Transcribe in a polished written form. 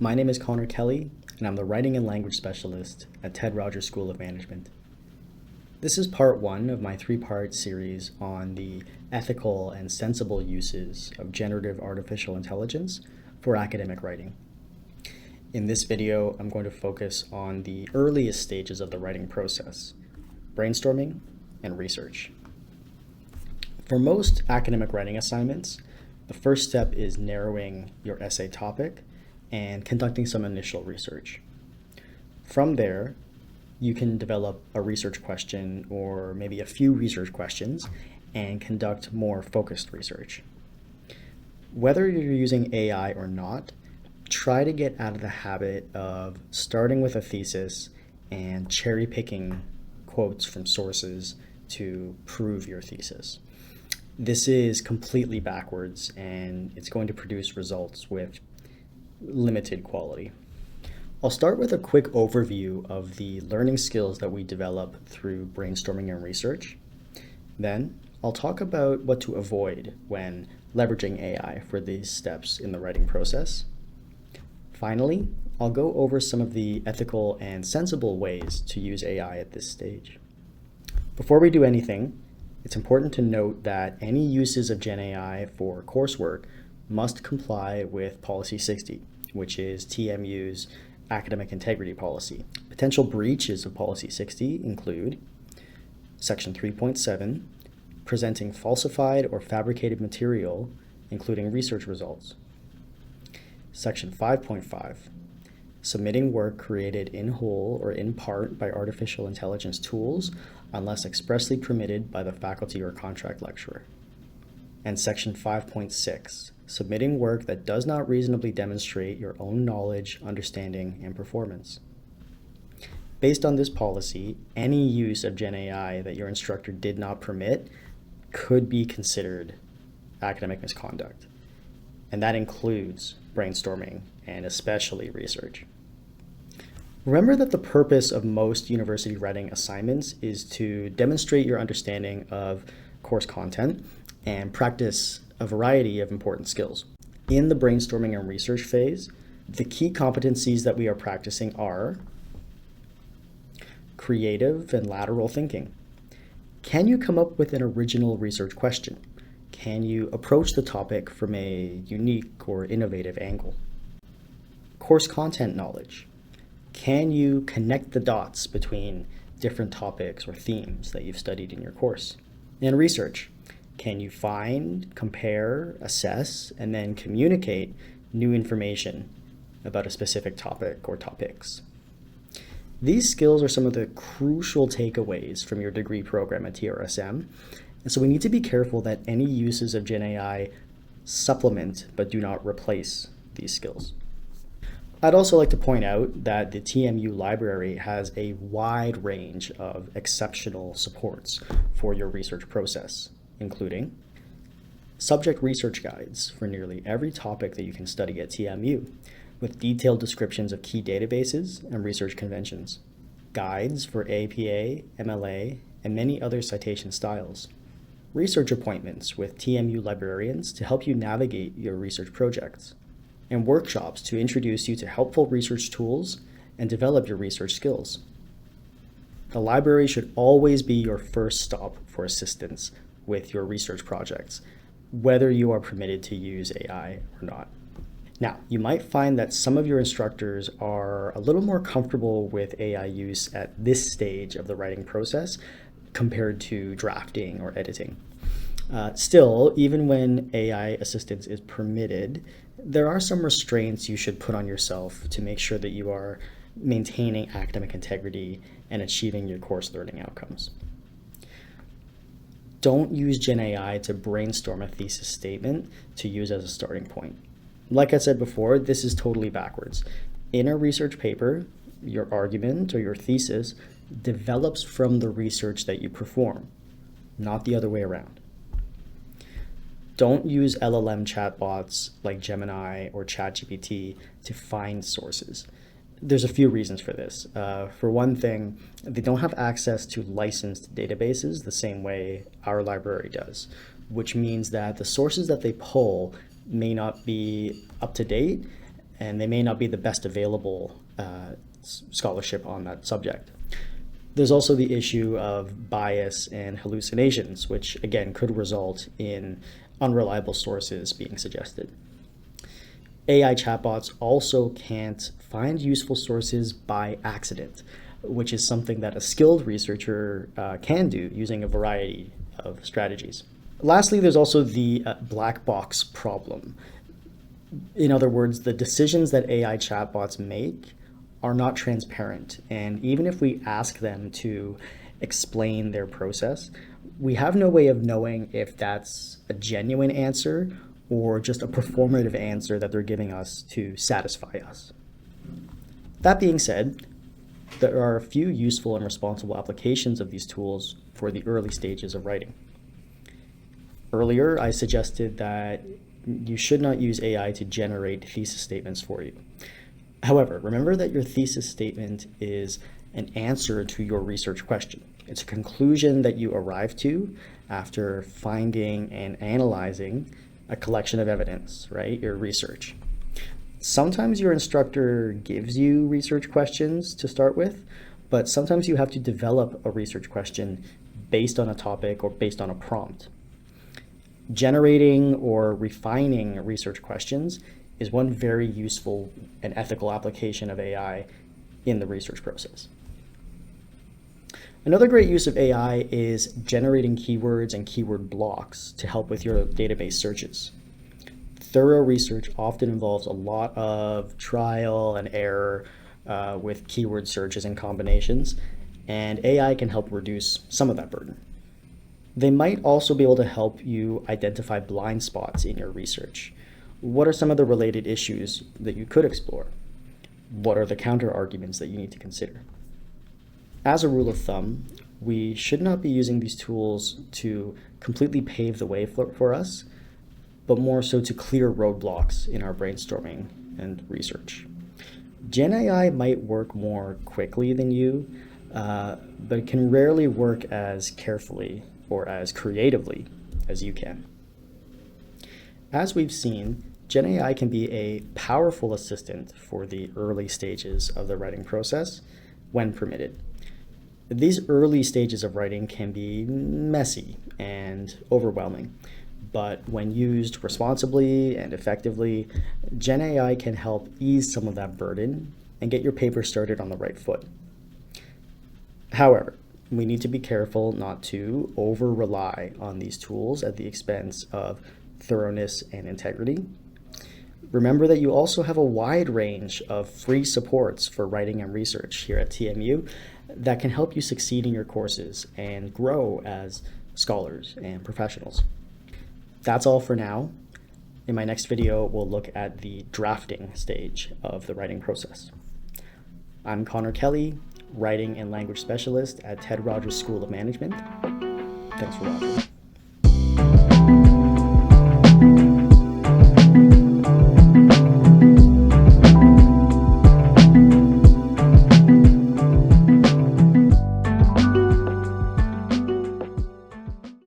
My name is Conor Kelly, and I'm the Writing and Language Specialist at Ted Rogers School of Management. This is part one of my three-part series on the ethical and sensible uses of generative artificial intelligence for academic writing. In this video, I'm going to focus on the earliest stages of the writing process, brainstorming and research. For most academic writing assignments, the first step is narrowing your essay topic and conducting some initial research. From there, you can develop a research question or maybe a few research questions and conduct more focused research. Whether you're using AI or not, try to get out of the habit of starting with a thesis and cherry picking quotes from sources to prove your thesis. This is completely backwards and it's going to produce results with limited quality. I'll start with a quick overview of the learning skills that we develop through brainstorming and research. Then I'll talk about what to avoid when leveraging AI for these steps in the writing process. Finally, I'll go over some of the ethical and sensible ways to use AI at this stage. Before we do anything, it's important to note that any uses of Gen AI for coursework must comply with Policy 60, which is TMU's academic integrity policy. Potential breaches of Policy 60 include Section 3.7, presenting falsified or fabricated material, including research results. Section 5.5, submitting work created in whole or in part by artificial intelligence tools unless expressly permitted by the faculty or contract lecturer. And Section 5.6, submitting work that does not reasonably demonstrate your own knowledge, understanding, and performance. Based on this policy, any use of Gen AI that your instructor did not permit could be considered academic misconduct. And that includes brainstorming and especially research. Remember that the purpose of most university writing assignments is to demonstrate your understanding of course content and practice a variety of important skills. In the brainstorming and research phase, the key competencies that we are practicing are creative and lateral thinking. Can you come up with an original research question? Can you approach the topic from a unique or innovative angle? Course content knowledge. Can you connect the dots between different topics or themes that you've studied in your course? And research. Can you find, compare, assess, and then communicate new information about a specific topic or topics? These skills are some of the crucial takeaways from your degree program at TRSM, and so we need to be careful that any uses of Gen AI supplement but do not replace these skills. I'd also like to point out that the TMU library has a wide range of exceptional supports for your research process, including subject research guides for nearly every topic that you can study at TMU, with detailed descriptions of key databases and research conventions, guides for APA, MLA, and many other citation styles, research appointments with TMU librarians to help you navigate your research projects, and workshops to introduce you to helpful research tools and develop your research skills. The library should always be your first stop for assistance with your research projects, whether you are permitted to use AI or not. Now, you might find that some of your instructors are a little more comfortable with AI use at this stage of the writing process compared to drafting or editing. Still, even when AI assistance is permitted, there are some restraints you should put on yourself to make sure that you are maintaining academic integrity and achieving your course learning outcomes. Don't use Gen AI to brainstorm a thesis statement to use as a starting point. Like I said before, this is totally backwards. In a research paper, your argument or your thesis develops from the research that you perform, not the other way around. Don't use LLM chatbots like Gemini or ChatGPT to find sources. There's a few reasons for this. For one thing, they don't have access to licensed databases the same way our library does, which means that the sources that they pull may not be up to date and they may not be the best available scholarship on that subject. There's also the issue of bias and hallucinations, which again could result in unreliable sources being suggested. AI chatbots also can't find useful sources by accident, which is something that a skilled researcher can do using a variety of strategies. Lastly, there's also the black box problem. In other words, the decisions that AI chatbots make are not transparent. And even if we ask them to explain their process, we have no way of knowing if that's a genuine answer or just a performative answer that they're giving us to satisfy us. That being said, there are a few useful and responsible applications of these tools for the early stages of writing. Earlier, I suggested that you should not use AI to generate thesis statements for you. However, remember that your thesis statement is an answer to your research question. It's a conclusion that you arrive to after finding and analyzing a collection of evidence, right? Your research. Sometimes your instructor gives you research questions to start with, but sometimes you have to develop a research question based on a topic or based on a prompt. Generating or refining research questions is one very useful and ethical application of AI in the research process. Another great use of AI is generating keywords and keyword blocks to help with your database searches. Thorough research often involves a lot of trial and error with keyword searches and combinations, and AI can help reduce some of that burden. They might also be able to help you identify blind spots in your research. What are some of the related issues that you could explore? What are the counter arguments that you need to consider? As a rule of thumb, we should not be using these tools to completely pave the way for us, but more so to clear roadblocks in our brainstorming and research. Gen AI might work more quickly than you, but it can rarely work as carefully or as creatively as you can. As we've seen, Gen AI can be a powerful assistant for the early stages of the writing process when permitted. These early stages of writing can be messy and overwhelming, but when used responsibly and effectively, Gen AI can help ease some of that burden and get your paper started on the right foot. However, we need to be careful not to over-rely on these tools at the expense of thoroughness and integrity. Remember that you also have a wide range of free supports for writing and research here at TMU that can help you succeed in your courses and grow as scholars and professionals. That's all for now. In my next video, we'll look at the drafting stage of the writing process. I'm Conor Kelly, Writing and Language Specialist at Ted Rogers School of Management. Thanks for watching.